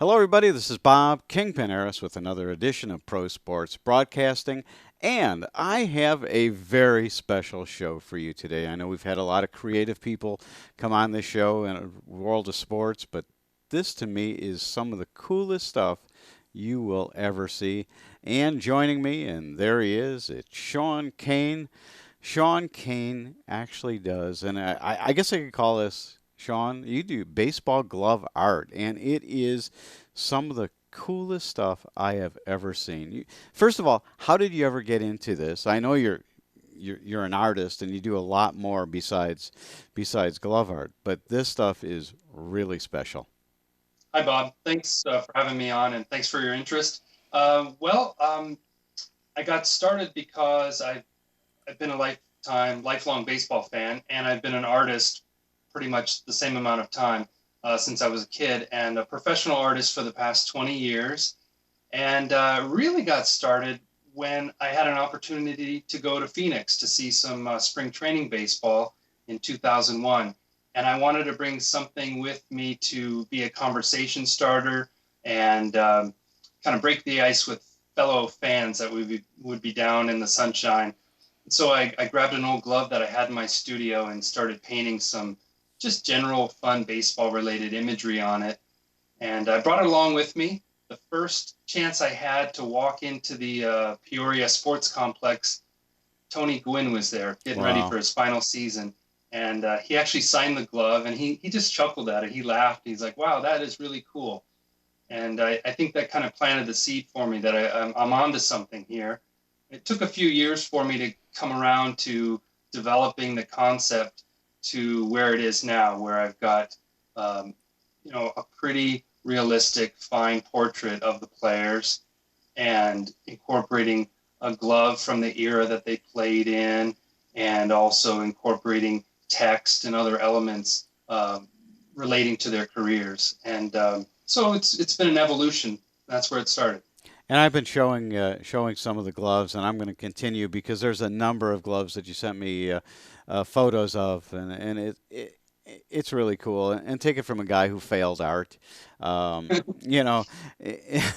Hello, everybody. This is Bob Kingpin Eres with another edition of Pro Sports Broadcasting, and I have a very special show for you today. I know we've had a lot of creative people come on this show in a world of sports, but this to me is some of the coolest stuff you will ever see. And joining me, and there he is, it's Sean Kane. Sean Kane actually does, and I guess I could call this, Sean, you do baseball glove art, and it is some of the coolest stuff I have ever seen. First of all, how did you ever get into this? I know you're an artist and you do a lot more besides glove art, but this stuff is really special. Hi, Bob. Thanks for having me on, and thanks for your interest. Well, I got started because I've been a lifelong baseball fan, and I've been an artist pretty much the same amount of time since I was a kid, and a professional artist for the past 20 years. And really got started when I had an opportunity to go to Phoenix to see some spring training baseball in 2001. And I wanted to bring something with me to be a conversation starter and kind of break the ice with fellow fans that would be down in the sunshine. So I grabbed an old glove that I had in my studio and started painting some just general fun baseball related imagery on it. And I brought it along with me. The first chance I had to walk into the Peoria Sports Complex, Tony Gwynn was there getting ready Wow. for his final season. And he actually signed the glove and he just chuckled at it. He laughed. He's like, wow, that is really cool. And I think that kind of planted the seed for me that I'm onto something here. It took a few years for me to come around to developing the concept to where it is now, where I've got, um, a pretty realistic, fine portrait of the players and incorporating a glove from the era that they played in, and also incorporating text and other elements relating to their careers. And so it's been an evolution. That's where it started. And I've been showing some of the gloves, and I'm going to continue because there's a number of gloves that you sent me photos of, and it's really cool. And take it from a guy who failed art, you know,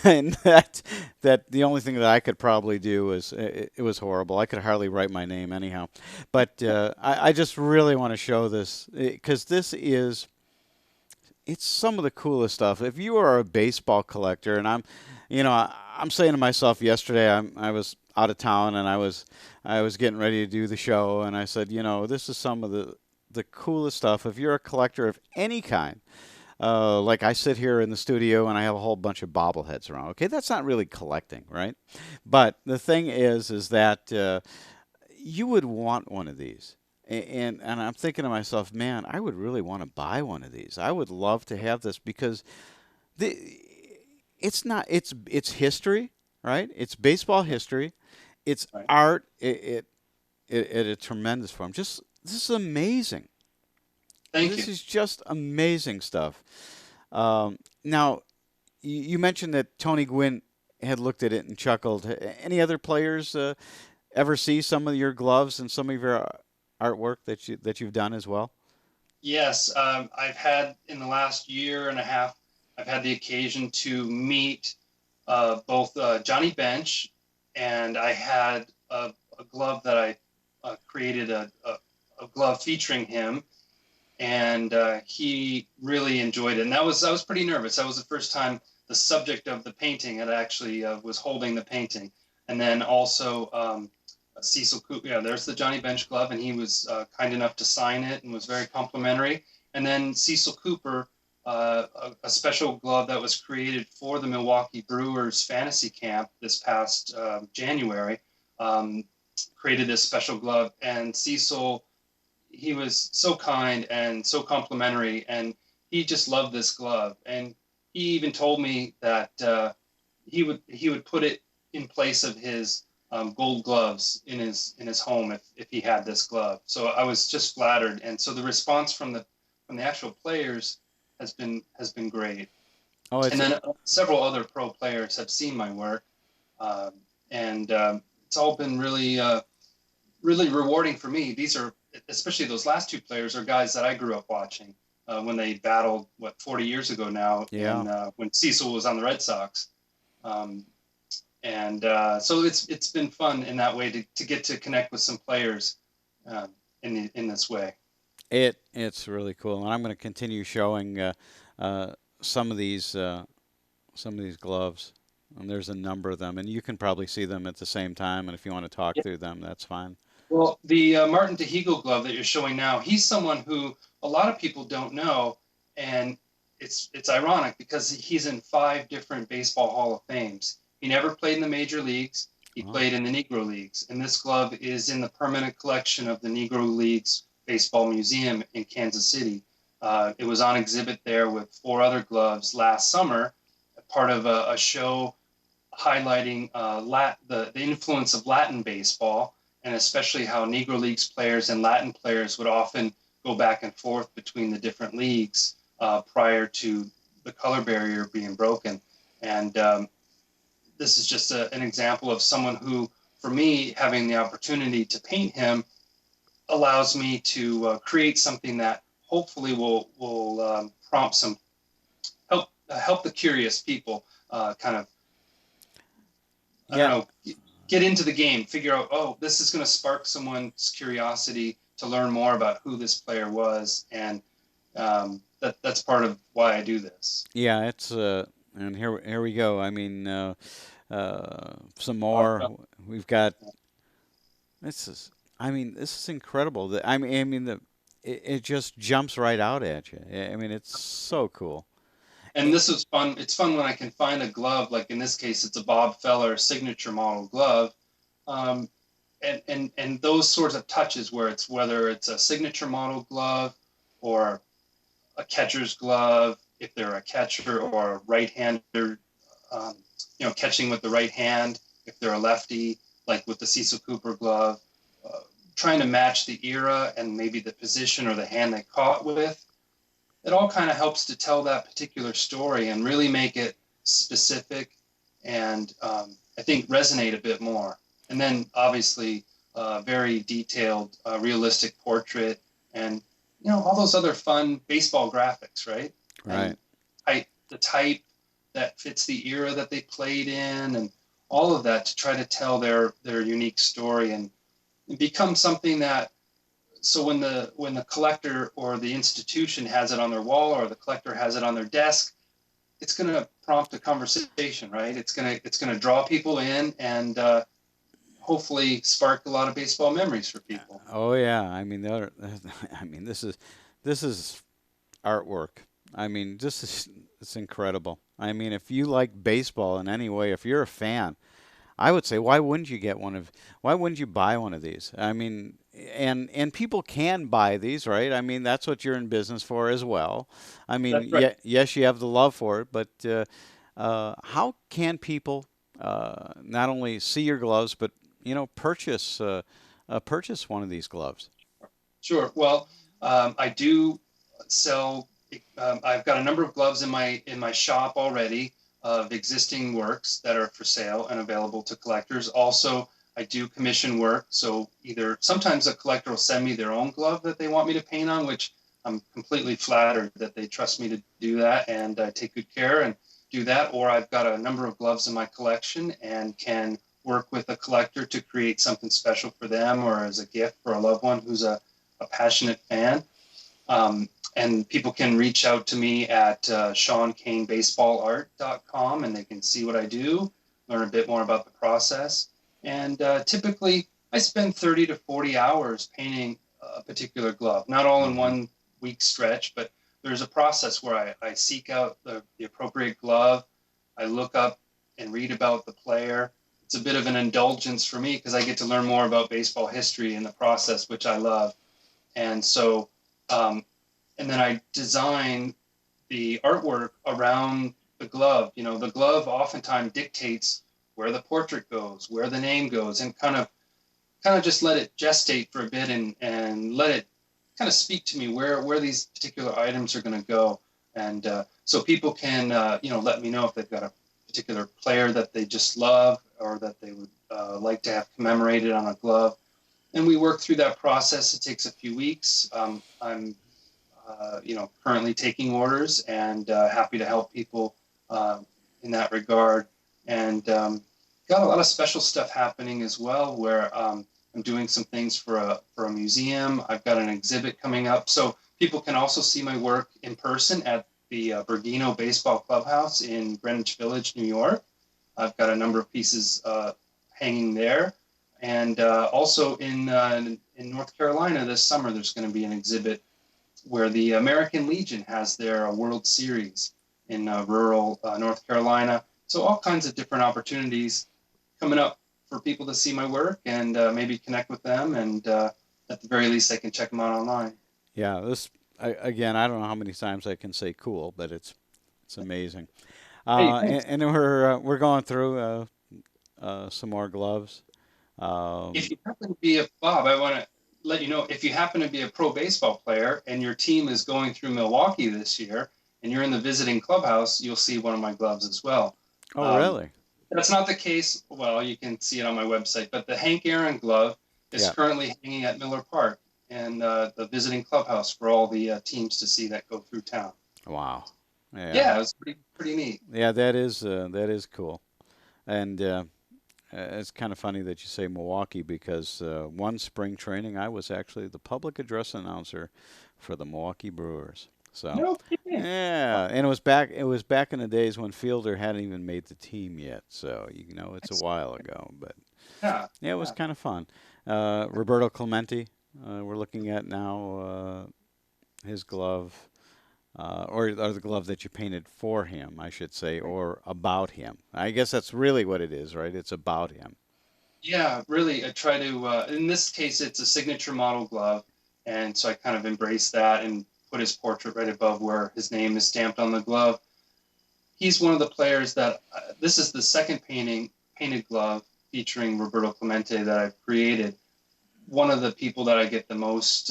and that the only thing that I could probably do was it was horrible. I could hardly write my name anyhow, but I just really want to show this because this is it's some of the coolest stuff. If you are a baseball collector, and I'm saying to myself yesterday, I was out of town and I was getting ready to do the show, and I said, this is some of the coolest stuff. If you're a collector of any kind, like I sit here in the studio and I have a whole bunch of bobbleheads around. Okay, that's not really collecting, right? But the thing is that you would want one of these. And I'm thinking to myself, man, I would really want to buy one of these. I would love to have this because the it's not it's history, right? It's baseball history. It's Right. art. It a tremendous form. Just this is amazing. Thank This you. is just amazing stuff. Now you mentioned that Tony Gwynn had looked at it and chuckled. Any other players ever see some of your gloves and some of your artwork that you've done as well? Yes, I've had in the last year and a half, I've had the occasion to meet both Johnny Bench, and I had a glove that I created a glove featuring him, and he really enjoyed it. And I was pretty nervous. That was the first time the subject of the painting had actually was holding the painting, and then also Cecil Cooper. Yeah, there's the Johnny Bench glove, and he was kind enough to sign it and was very complimentary. And then Cecil Cooper, a special glove that was created for the Milwaukee Brewers fantasy camp this past January, um, created this special glove. And Cecil, he was so kind and so complimentary, and he just loved this glove. And he even told me that he would put it in place of his gold gloves in his home if he had this glove. So I was just flattered, and so the response from the actual players has been great. Oh, And it's then several other pro players have seen my work, uh, and it's all been really rewarding for me. These are, especially those last two players, are guys that I grew up watching. when they battled, 40 years ago now, Yeah. in when Cecil was on the Red Sox. Um, and so it's been fun in that way to get to connect with some players in this way. It's really cool, and I'm going to continue showing uh, some of these some of these gloves. And there's a number of them, and you can probably see them at the same time. And if you want to talk through them, that's fine. Well, the Martin Tehigo glove that you're showing now, he's someone who a lot of people don't know, and it's ironic because he's in 5 different baseball Hall of Fames. He never played in the major leagues. He Oh, played in the Negro Leagues, and this glove is in the permanent collection of the Negro Leagues Baseball Museum in Kansas City. It was on exhibit there with 4 other gloves last summer, part of a show highlighting the influence of Latin baseball, and especially how Negro Leagues players and Latin players would often go back and forth between the different leagues prior to the color barrier being broken. And this is just an example of someone who, for me, having the opportunity to paint him allows me to create something that hopefully will prompt some help the curious people kind of, I don't yeah, know, get into the game, figure out, oh, this is going to spark someone's curiosity to learn more about who this player was, and that's part of why I do this. yeah. It's and here we go. I mean, some more. We've got this is. I mean, this is incredible. I mean, it just jumps right out at you. I mean, it's so cool. And this is fun. It's fun when I can find a glove, like in this case, it's a Bob Feller signature model glove. Um, and those sorts of touches where it's whether it's a signature model glove or a catcher's glove, if they're a catcher or a right-hander, um, catching with the right hand, if they're a lefty, like with the Cecil Cooper glove, uh, trying to match the era and maybe the position or the hand they caught with. It all kind of helps to tell that particular story and really make it specific and I think resonate a bit more. And then obviously, very detailed, realistic portrait and all those other fun baseball graphics, right? Right. And the type that fits the era that they played in, and all of that to try to tell their unique story and become something that, so when the collector or the institution has it on their wall or the collector has it on their desk, it's going to prompt a conversation, right? It's going to draw people in and hopefully spark a lot of baseball memories for people. Oh yeah. I mean, the other, I mean, this is artwork. I mean, this is it's incredible. I mean, if you like baseball in any way, if you're a fan, I would say, why wouldn't you buy one of these? I mean, and people can buy these, right? I mean, that's what you're in business for as well. I mean, That's right. yes, you have the love for it, but how can people not only see your gloves, but purchase one of these gloves? Sure. Well, I do sell. I've got a number of gloves in my shop already of existing works that are for sale and available to collectors. Also, I do commission work. So either sometimes a collector will send me their own glove that they want me to paint on, which I'm completely flattered that they trust me to do that, and I take good care and do that. Or I've got a number of gloves in my collection and can work with a collector to create something special for them or as a gift for a loved one who's a passionate fan. And people can reach out to me at SeanKaneBaseballArt.com, and they can see what I do, learn a bit more about the process. And typically, I spend 30 to 40 hours painting a particular glove, not all in Hmm. 1 week stretch, but there's a process where I seek out the appropriate glove. I look up and read about the player. It's a bit of an indulgence for me because I get to learn more about baseball history in the process, which I love. And so, um, and then I design the artwork around the glove. The glove oftentimes dictates where the portrait goes, where the name goes, and kind of just let it gestate for a bit and let it kind of speak to me where these particular items are going to go. And so people can let me know if they've got a particular player that they just love or that they would like to have commemorated on a glove, and we work through that process. It takes a few weeks. I'm currently taking orders and happy to help people uh, in that regard. And got a lot of special stuff happening as well, where I'm doing some things for a museum. I've got an exhibit coming up, so people can also see my work in person at the Bergino Baseball Clubhouse in Greenwich Village, New York. I've got a number of pieces hanging there, and also in North Carolina this summer, there's going to be an exhibit where the American Legion has their World Series in rural North Carolina. So all kinds of different opportunities coming up for people to see my work and maybe connect with them, and at the very least, they can check them out online. Yeah, again, I don't know how many times I can say cool, but it's amazing. Hey, And we're going through some more gloves. if Um, you happen to be a Bob, I want to let you know, if you happen to be a pro baseball player and your team is going through Milwaukee this year and you're in the visiting clubhouse, you'll see one of my gloves as well. oh, Um, really? that's not the case. Well, you can see it on my website, but the Hank Aaron glove is Yeah. currently hanging at Miller Park and the visiting clubhouse for all the teams to see that go through town. Wow. Yeah. Yeah, it was pretty neat. Yeah, that is cool. And it's kind of funny that you say Milwaukee because one spring training I was actually the public address announcer for the Milwaukee Brewers. So, No kidding. yeah, and it was back in the days when Fielder hadn't even made the team yet. So, it's a while ago, but Yeah, yeah, it was yeah. kind of fun. Roberto Clemente, we're looking at now his glove. Or the glove that you painted for him, I should say, or about him. I guess that's really what it is, right? It's about him. Yeah, really, I try to, in this case, it's a signature model glove. And so I kind of embrace that and put his portrait right above where his name is stamped on the glove. He's one of the players that this is the second painted glove featuring Roberto Clemente that I've created. One of the people that I get the most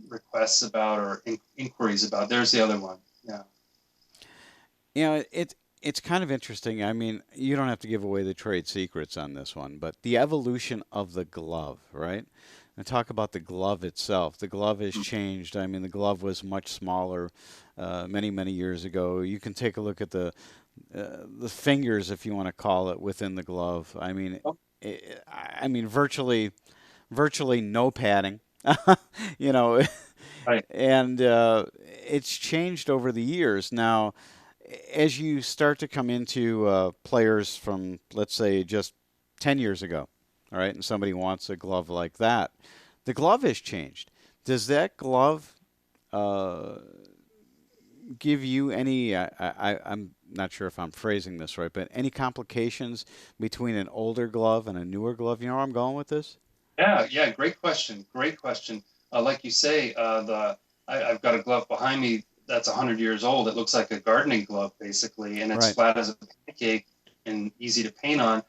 requests about or inquiries about. There's the other one. Yeah. It's kind of interesting. I mean, you don't have to give away the trade secrets on this one, but the evolution of the glove, right? And talk about the glove itself. The glove has changed. I mean, the glove was much smaller many, many years ago. You can take a look at the fingers, if you want to call it, within the glove. I mean, virtually no padding. you know, Right. and it's changed over the years. Now, as you start to come into players from, let's say, just 10 years ago, all right, and somebody wants a glove like that, the glove has changed. Does that glove uh, give you any, I'm not sure if I'm phrasing this right, but any complications between an older glove and a newer glove? You know where I'm going with this? Yeah, yeah, great question. Great question. Like you say, I've got a glove behind me that's 100 years old. It looks like a gardening glove, basically, and it's Right. flat as a pancake and easy to paint on.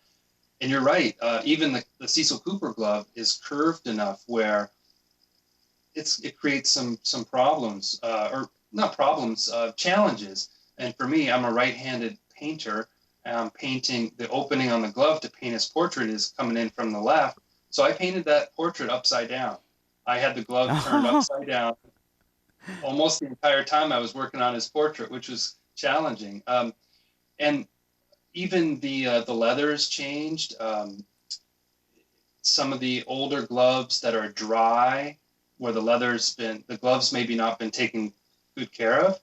And you're right. Even the Cecil Cooper glove is curved enough where it creates some problems, or not problems, challenges. And for me, I'm a right-handed painter. Painting the opening on the glove to paint his portrait is coming in from the left. So I painted that portrait upside down. I had the glove turned upside down almost the entire time I was working on his portrait, which was challenging. And even the leather has changed. Some of the older gloves that are dry, where the gloves maybe not been taken good care of,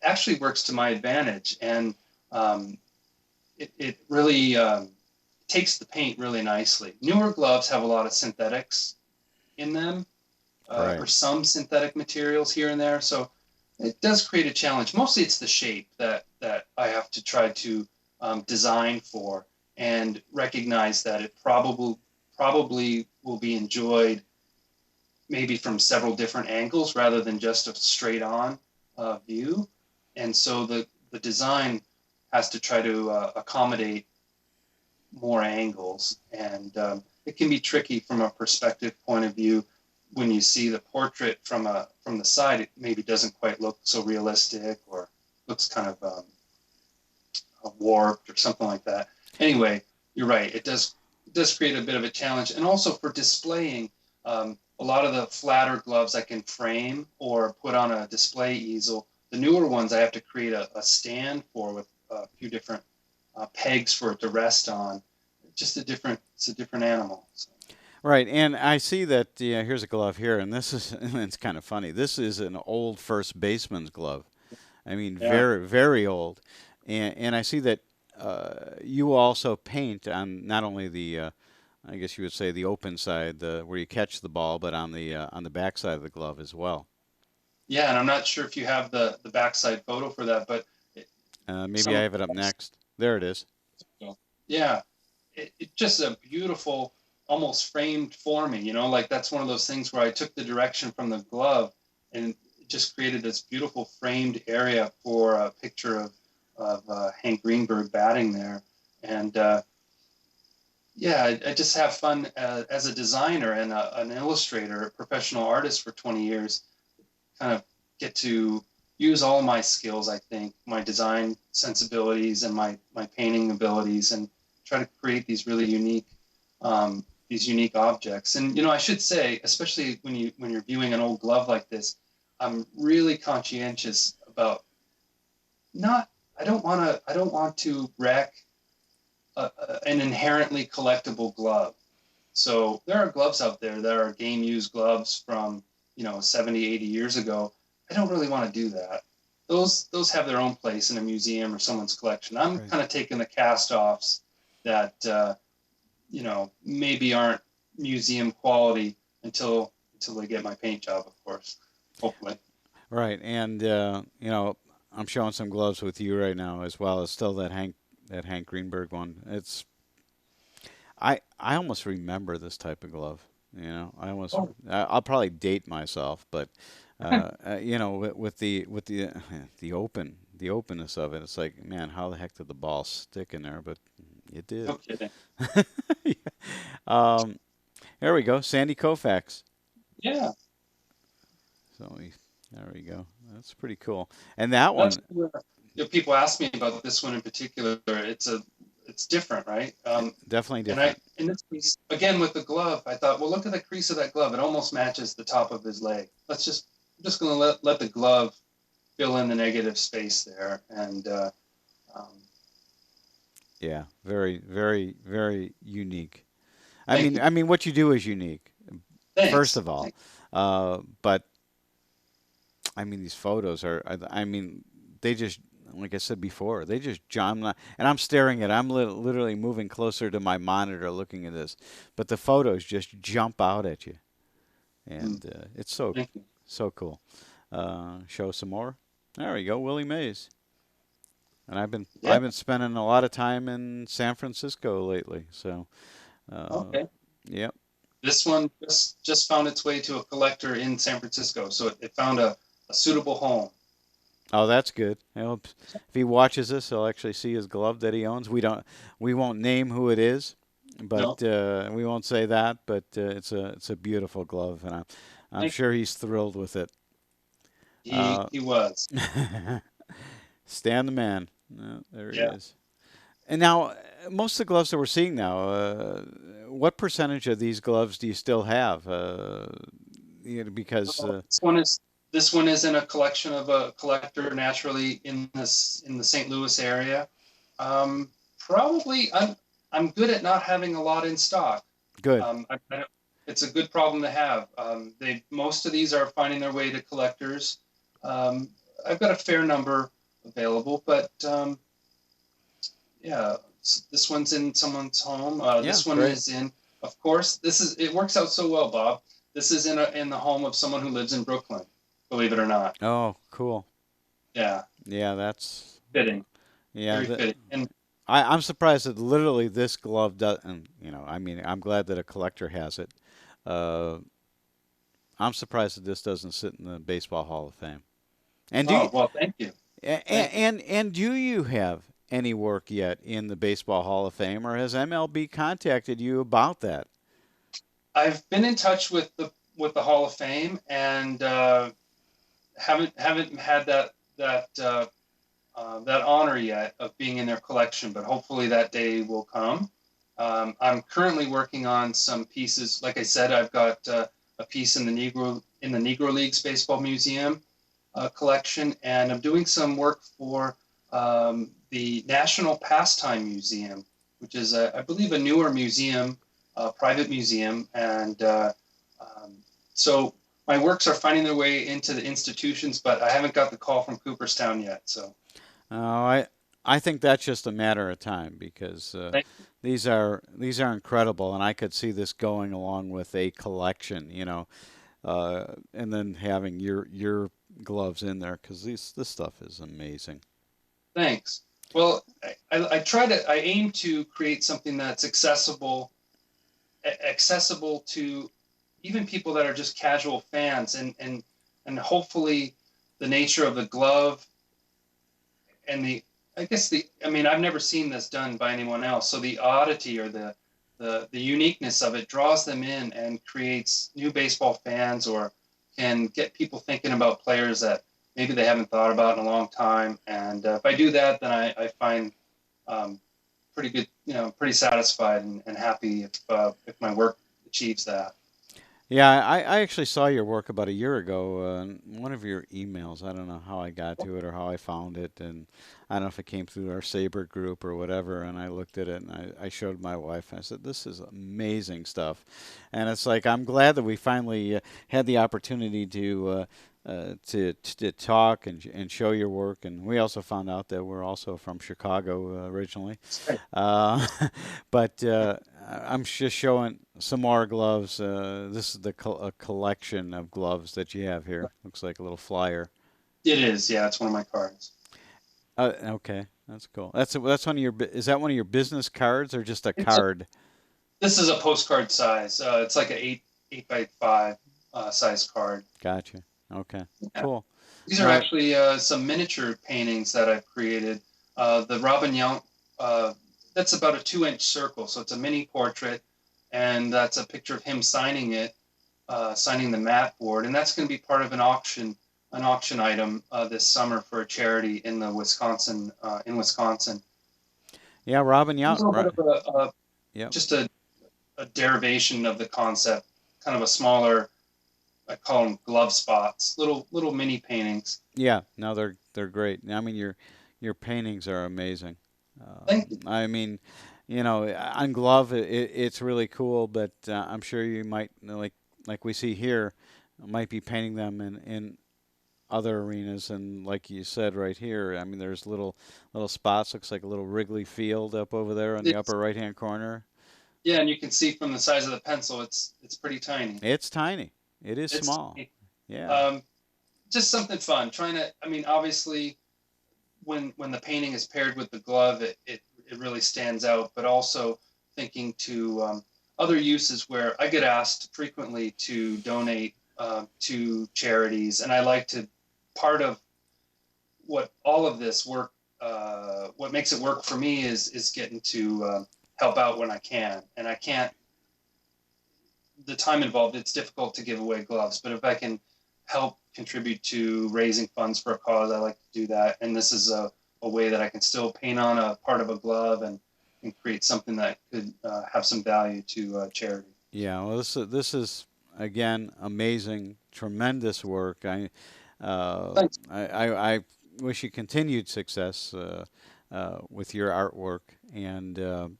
actually works to my advantage. And um, it really takes the paint really nicely. Newer gloves have a lot of synthetics in them, or Right. some synthetic materials here and there. So it does create a challenge. Mostly it's the shape that I have to try to design for and recognize that it probably will be enjoyed maybe from several different angles rather than just a straight on view. And so the design has to try to accommodate more angles. And it can be tricky from a perspective point of view. When you see the portrait from the side, it maybe doesn't quite look so realistic or looks kind of warped or something like that. Anyway, you're right. It does create a bit of a challenge, and also for displaying. A lot of the flatter gloves I can frame or put on a display easel. The newer ones I have to create a stand for with a few different pegs for it to rest on. It's a different animal. So, Right, and I see that. Yeah, here's a glove here, and this is it's kind of funny. This is an old first baseman's glove. I mean, yeah. very very old, and I see that you also paint on not only the I guess you would say the open side, the where you catch the ball, but on the back side of the glove as well. Yeah, and I'm not sure if you have the backside photo for that, but it, Maybe some I of have it up the next. There it is. yeah, it just a beautiful, almost framed forming. Like that's one of those things where I took the direction from the glove and just created this beautiful framed area for a picture of Hank Greenberg batting there, and yeah, I just have fun as a designer and an illustrator, a professional artist for 20 years. Kind of get to use all my skills, I think, my design sensibilities and my painting abilities, and try to create these unique objects. And I should say, especially when you're viewing an old glove like this, I'm really conscientious about not. I don't want to wreck an inherently collectible glove. So there are gloves out there that are game used gloves from 70, 80 years ago. I don't really want to do that. Those have their own place in a museum or someone's collection. I'm Right. kind of taking the cast offs that maybe aren't museum quality until they get my paint job, of course. Hopefully. Right, and I'm showing some gloves with you right now as well as still that Hank Greenberg one. I almost remember this type of glove. Oh, I'll probably date myself, but with the the openness of it, it's like, man, how the heck did the ball stick in there? But it did. no kidding. um, there we go, Sandy Koufax. Yeah, So there we go. That's pretty cool. And that that's one, where people ask me about this one in particular. It's different, right? definitely And I, different. in this case, again with the glove, I thought, well, look at the crease of that glove. It almost matches the top of his leg. I'm just going to let the glove fill in the negative space there. And um, Yeah, very, very, very unique. thank you. I mean, what you do is unique, first Thanks. of all. Thank But I mean, these photos are. I mean, they just, like I said before, they just jump. And I'm staring at. I'm literally moving closer to my monitor, looking at this. But the photos just jump out at you, you. and it's so Thank you. so cool. Show some more. There we go, Willie Mays. And Yeah. I've been spending a lot of time in San Francisco lately. So, uh, Okay. yep. This one just found its way to a collector in San Francisco, so it found a suitable home. Oh, that's good. If he watches this, he'll actually see his glove that he owns. We won't name who it is, but No, we won't say that. But it's a beautiful glove, and I'm thank sure he's thrilled with it. Uh, he was. Stan the man. There he Yeah. is. And now, most of the gloves that we're seeing now, what percentage of these gloves do you still have? Because So this one is in a collection of a collector naturally in the St. Louis area. Probably I'm good at not having a lot in stock. good, It's a good problem to have. They most of these are finding their way to collectors. Um, I've got a fair number available, but yeah, this one's in someone's home. yeah, This one great. is in, of course, it works out so well, Bob. This is in the home of someone who lives in Brooklyn, believe it or not. Oh, cool. Yeah, Yeah, that's fitting, yeah. very fitting. And I'm surprised that literally this glove doesn't. I mean, I'm glad that a collector has it. Uh, I'm surprised that this doesn't sit in the Baseball Hall of Fame. And do you, oh well, thank you, thank you. and do you have any work yet in the Baseball Hall of Fame, or has MLB contacted you about that? I've been in touch with the Hall of Fame and haven't had that honor yet of being in their collection, but hopefully that day will come. I'm currently working on some pieces. Like I said, I've got a piece in the Negro Leagues Baseball Museum collection, and I'm doing some work for the National Pastime Museum, which is, I believe, a newer museum, private museum, and so my works are finding their way into the institutions, but I haven't got the call from Cooperstown yet. So Oh, I think that's just a matter of time because thank, these are incredible, and I could see this going along with a collection, and then having your gloves in there because this stuff is amazing. thanks. Well, I aim to create something that's accessible to even people that are just casual fans, and hopefully the nature of the glove and the I guess the I mean I've never seen this done by anyone else, so the oddity or the uniqueness of it draws them in and creates new baseball fans, or can get people thinking about players that maybe they haven't thought about in a long time. And if I do that, then I find um, pretty good, pretty satisfied and happy if my work achieves that. Yeah, I actually saw your work about a year ago in one of your emails. I don't know how I got to it or how I found it, and I don't know if it came through our Saber group or whatever. And I looked at it and I showed my wife. I said, "This is amazing stuff," and it's like I'm glad that we finally had the opportunity to talk and show your work. And we also found out that we're also from Chicago originally. Uh, but I'm just showing some more gloves. This is a collection of gloves that you have here. Looks like a little flyer. It is, yeah, it's one of my cards. Okay, that's cool. That's one of your. Is that one of your business cards or just a It's card? This is a postcard size. It's like an eight by five size card. Gotcha. Okay, Yeah. cool. These are No, actually some miniature paintings that I've created. The Robin Yount, that's about a 2-inch circle, so it's a mini portrait, and that's a picture of him signing it, signing the mat board, and that's going to be part of an auction item this summer for a charity in the Wisconsin. yeah, Robin It's Yount. a little bit Right. of a Yep. just a derivation of the concept, kind of a smaller, I call them glove spots, little mini paintings. Yeah. No, they're great. I mean, your paintings are amazing. Thank you. I mean, on glove, it's really cool, but I'm sure you might like we see here, might be painting them in other arenas, and like you said right here, I mean, there's little spots. Looks like a little Wrigley Field up over there in the It's, upper right hand corner. yeah, and you can see from the size of the pencil, it's pretty tiny. It's tiny. It is It's small. tiny. Yeah. Um, just something fun. Trying to, I mean, obviously, when the painting is paired with the glove, it really stands out. But also thinking to other uses where I get asked frequently to donate to charities, and I like to part of what all of this work, what makes it work for me is getting to help out when I can, and I can't. The time involved, it's difficult to give away gloves, but if I can help contribute to raising funds for a cause, I like to do that. And this is a way that I can still paint on a part of a glove and create something that could have some value to charity. Yeah. Well, this is again amazing, tremendous work. Uh, Thanks. I wish you continued success with your artwork, and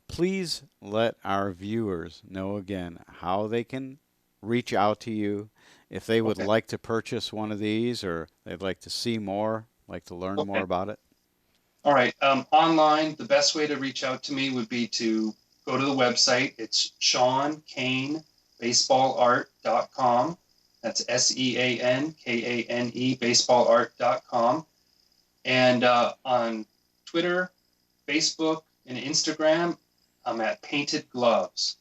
please let our viewers know again how they can reach out to you if they would Okay. like to purchase one of these or they'd like to see more, like to learn more Okay. about it. All right. Online, the best way to reach out to me would be to go to the website. It's Sean Kane baseballart.com. That's SEANKANE baseballart.com. And on Twitter, Facebook, and Instagram, I'm at Painted Gloves.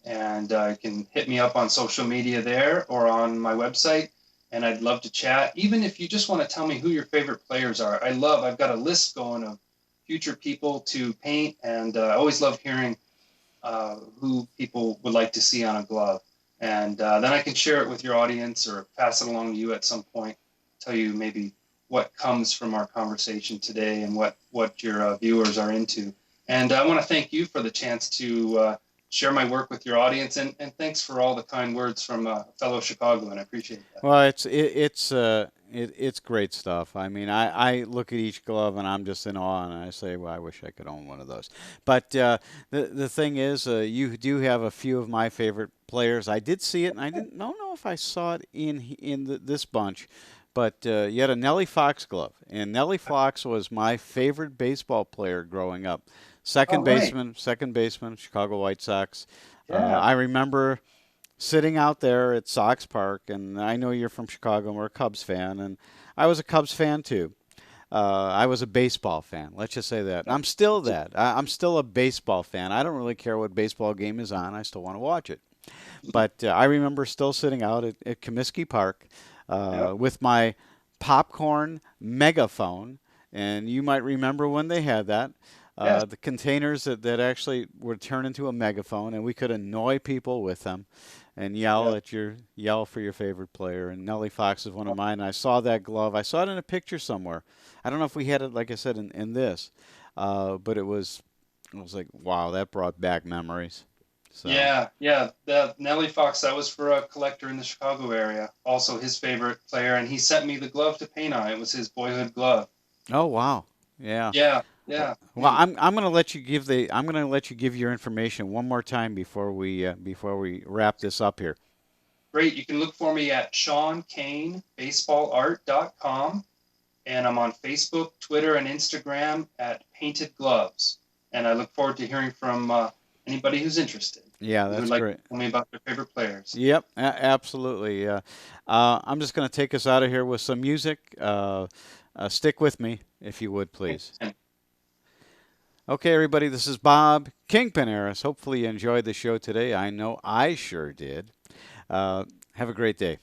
And you can hit me up on social media there or on my website. And I'd love to chat. Even if you just want to tell me who your favorite players are, I've got a list going of future people to paint. And I always love hearing who people would like to see on a glove. And then I can share it with your audience or pass it along to you at some point, tell you maybe what comes from our conversation today and what your viewers are into. And I want to thank you for the chance to share my work with your audience. And thanks for all the kind words from a fellow Chicagoan. I appreciate that. Well, it's great stuff. I mean, I look at each glove and I'm just in awe, and I say, well, I wish I could own one of those. But the thing is, you do have a few of my favorite players. I did see it, and I didn't don't know if I saw it this bunch, but you had a Nellie Fox glove, and Nellie Fox was my favorite baseball player growing up. All right. Second baseman, Chicago White Sox. Yeah. I remember sitting out there at Sox Park, and I know you're from Chicago and we're a Cubs fan, and I was a Cubs fan too. I was a baseball fan. Let's just say that. I'm still that. I'm still a baseball fan. I don't really care what baseball game is on. I still want to watch it. But I remember still sitting out at Comiskey Park Yep. with my popcorn megaphone, and you might remember when they had that. Yes. The containers that actually would turn into a megaphone, and we could annoy people with them and Yeah. yell for your favorite player. And Nellie Fox is one of mine. I saw that glove. I saw it in a picture somewhere. I don't know if we had it, like I said, in this, but it was like, wow, that brought back memories. So Yeah, yeah. The Nellie Fox, that was for a collector in the Chicago area. Also his favorite player, and he sent me the glove to paint on. It was his boyhood glove. oh wow, yeah. Yeah, Well, yeah. well, I'm gonna let you give the I'm gonna let you give your information one more time before we wrap this up here. Great. You can look for me at SeanKaneBaseballArt.com, and I'm on Facebook, Twitter, and Instagram at Painted Gloves. And I look forward to hearing from anybody who's interested, Yeah, who'd that's like to great. tell me about their favorite players. Yep, absolutely. I'm just gonna take us out of here with some music. Stick with me, if you would, please. And Okay, everybody, this is Bob Kingpin Eres. Hopefully, you enjoyed the show today. I know I sure did. Have a great day.